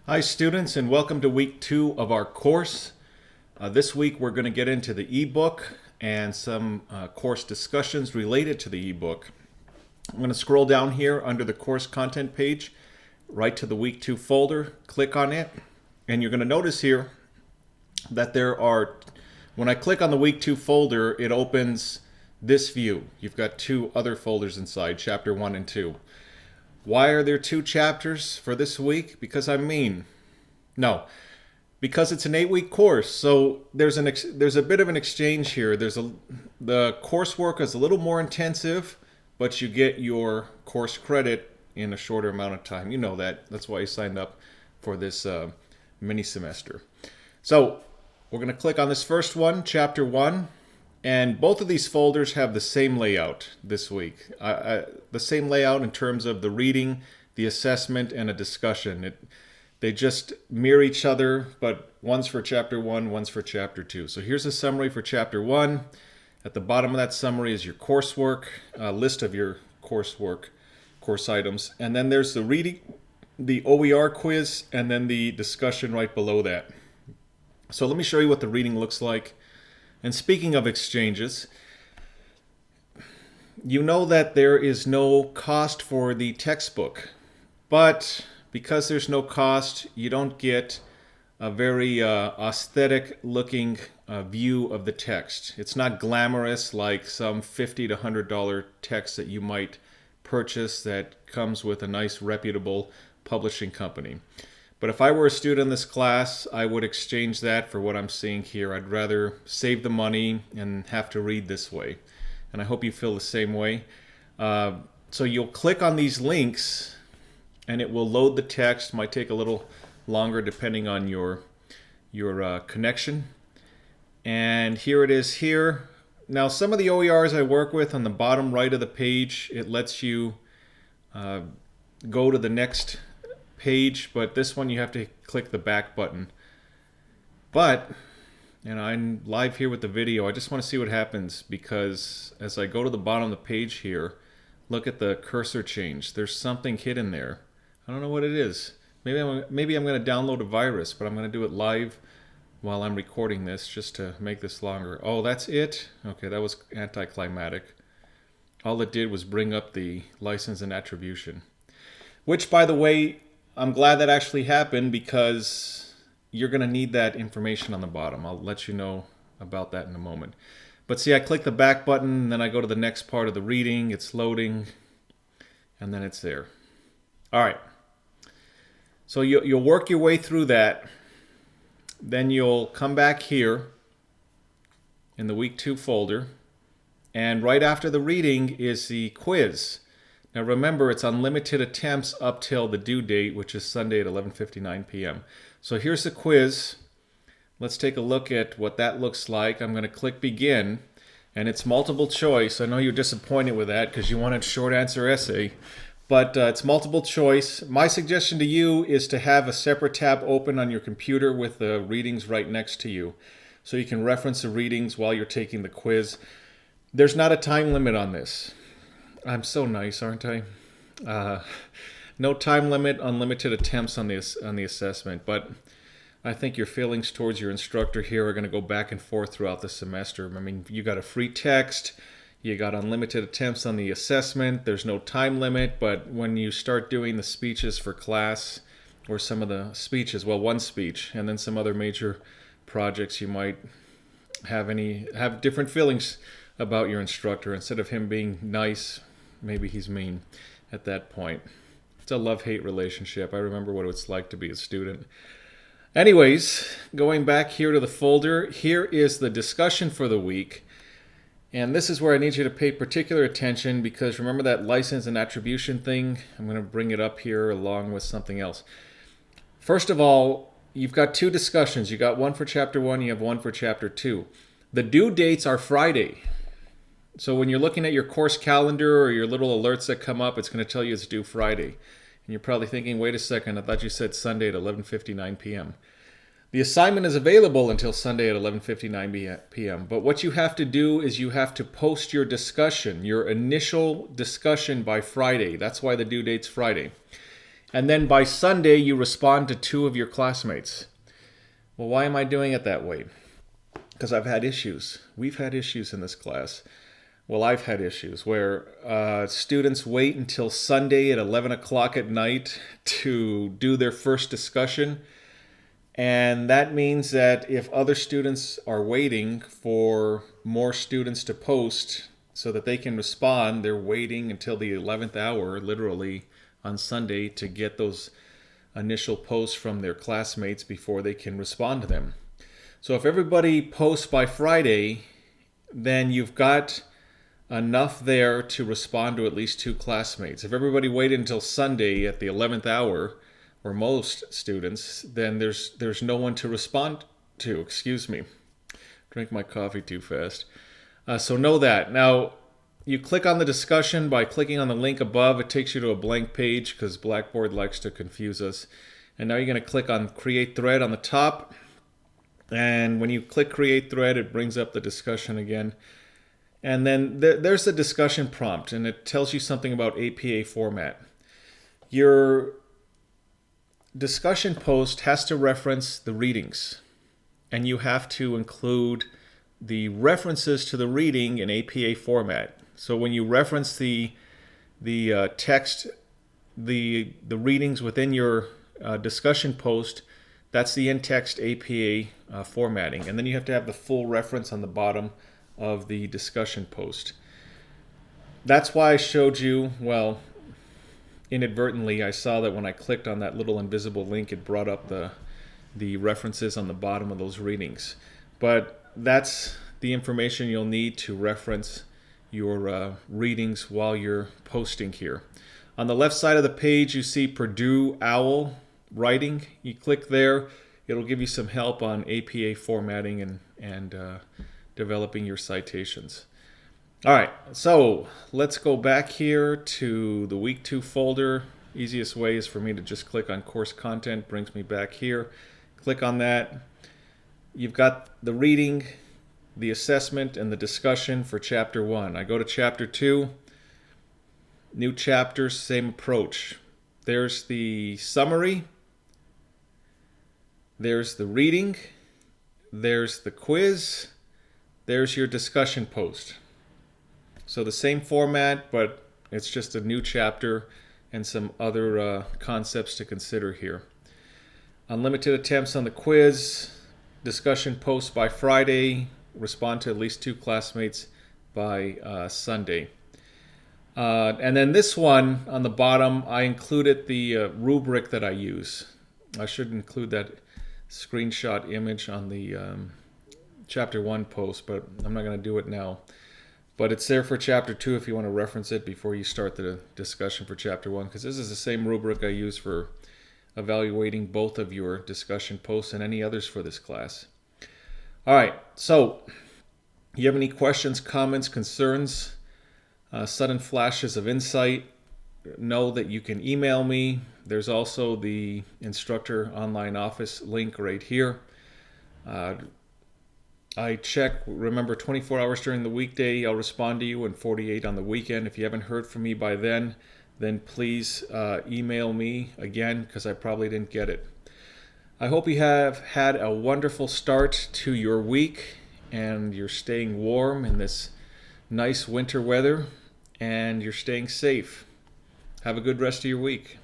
Hi students, and welcome to week 2 of our course. This week we're going to get into the ebook and some course discussions related to the ebook. I'm going to scroll down here under the course content page, right to the week 2 folder, click on it, and you're going to notice here that when I click on the week 2 folder, it opens this view. You've got two other folders inside, chapter 1 and 2. Why are there two chapters for this week? Because I'm mean. No, because it's an 8-week course. So there's a bit of an exchange here. The coursework is a little more intensive, but you get your course credit in a shorter amount of time. You know that. That's why you signed up for this mini semester. So we're going to click on this first one, chapter 1. And both of these folders have the same layout this week. The same layout in terms of the reading, the assessment, and a discussion. They just mirror each other, but one's for chapter 1, one's for chapter 2. So here's a summary for chapter 1. At the bottom of that summary is your coursework, a list of your course items. And then there's the reading, the OER quiz, and then the discussion right below that. So let me show you what the reading looks like. And speaking of exchanges, you know that there is no cost for the textbook, but because there's no cost, you don't get a very aesthetic looking view of the text. It's not glamorous like some $50 to $100 text that you might purchase that comes with a nice reputable publishing company. But if I were a student in this class, I would exchange that for what I'm seeing here. I'd rather save the money and have to read this way. And I hope you feel the same way. So you'll click on these links and it will load the text. Might take a little longer depending on your connection. And here it is here. Now some of the OERs I work with on the bottom right of the page, it lets you go to the next page, but this one you have to click the back button. But I'm live here with the video. I just want to see what happens, because as I go to the bottom of the page here, look at the cursor change. There's something hidden there. I don't know what it is. Maybe I'm going to download a virus, but I'm going to do it live while I'm recording this just to make this longer. Oh, that's it? Okay, that was anticlimactic. All it did was bring up the license and attribution, which, by the way, I'm glad that actually happened, because you're going to need that information on the bottom. I'll let you know about that in a moment. But see, I click the back button, and then I go to the next part of the reading. It's loading, and then it's there. All right. So you'll work your way through that. Then you'll come back here in the week 2 folder, and right after the reading is the quiz. Now remember, it's unlimited attempts up till the due date, which is Sunday at 11:59 p.m. So here's the quiz. Let's take a look at what that looks like. I'm going to click begin, and it's multiple choice. I know you're disappointed with that because you wanted short answer essay, but it's multiple choice. My suggestion to you is to have a separate tab open on your computer with the readings right next to you, so you can reference the readings while you're taking the quiz. There's not a time limit on this. I'm so nice, aren't I? No time limit, unlimited attempts on the assessment, but I think your feelings towards your instructor here are going to go back and forth throughout the semester. I mean, you got a free text, you got unlimited attempts on the assessment, there's no time limit, but when you start doing the speeches for class, or some of the speeches, well, one speech, and then some other major projects, you might have different feelings about your instructor. Instead of him being nice, maybe he's mean at that point. It's a love-hate relationship. I remember what it's like to be a student. Anyways, going back here to the folder, here is the discussion for the week. And this is where I need you to pay particular attention, because remember that license and attribution thing? I'm going to bring it up here along with something else. First of all, you've got two discussions. You got one for chapter 1, you have one for chapter 2. The due dates are Friday. So when you're looking at your course calendar or your little alerts that come up, it's going to tell you it's due Friday. And you're probably thinking, wait a second, I thought you said Sunday at 11:59 p.m. The assignment is available until Sunday at 11:59 p.m. But what you have to do is you have to post your discussion, your initial discussion, by Friday. That's why the due date's Friday. And then by Sunday, you respond to 2 of your classmates. Well, why am I doing it that way? Because I've had issues. We've had issues in this class. Well, I've had issues where students wait until Sunday at 11 o'clock at night to do their first discussion. And that means that if other students are waiting for more students to post so that they can respond, they're waiting until the 11th hour, literally, on Sunday to get those initial posts from their classmates before they can respond to them. So if everybody posts by Friday, then you've got enough there to respond to at least 2 classmates. If everybody waited until Sunday at the 11th hour, or most students, then there's no one to respond to. Excuse me. Drink my coffee too fast. So know that. Now, you click on the discussion by clicking on the link above. It takes you to a blank page because Blackboard likes to confuse us. And now you're going to click on Create Thread on the top. And when you click Create Thread, it brings up the discussion again. And then there's a discussion prompt, and it tells you something about APA format. Your discussion post has to reference the readings, and you have to include the references to the reading in APA format. So when you reference the text, the readings within your discussion post, that's the in-text APA formatting. And then you have to have the full reference on the bottom of the discussion post. That's why I showed you, well, inadvertently, I saw that when I clicked on that little invisible link, it brought up the references on the bottom of those readings. But that's the information you'll need to reference your readings while you're posting here. On the left side of the page, you see Purdue OWL writing. You click there. It'll give you some help on APA formatting and developing your citations. All right, so let's go back here to the Week 2 folder. Easiest way is for me to just click on Course Content, brings me back here. Click on that. You've got the reading, the assessment, and the discussion for Chapter 1. I go to Chapter 2, new chapter, same approach. There's the summary, there's the reading, there's the quiz, there's your discussion post. So the same format, but it's just a new chapter and some other concepts to consider here. Unlimited attempts on the quiz, discussion post by Friday, respond to at least 2 classmates by Sunday. And then this one on the bottom, I included the rubric that I use. I should include that screenshot image on the Chapter 1 post, but I'm not going to do it now. But it's there for Chapter 2 if you want to reference it before you start the discussion for Chapter 1, because this is the same rubric I use for evaluating both of your discussion posts and any others for this class. All right, so you have any questions, comments, concerns, sudden flashes of insight, know that you can email me. There's also the Instructor Online Office link right here. I check, remember, 24 hours during the weekday. I'll respond to you, and 48 on the weekend. If you haven't heard from me by then please email me again, because I probably didn't get it. I hope you have had a wonderful start to your week, and you're staying warm in this nice winter weather, and you're staying safe. Have a good rest of your week.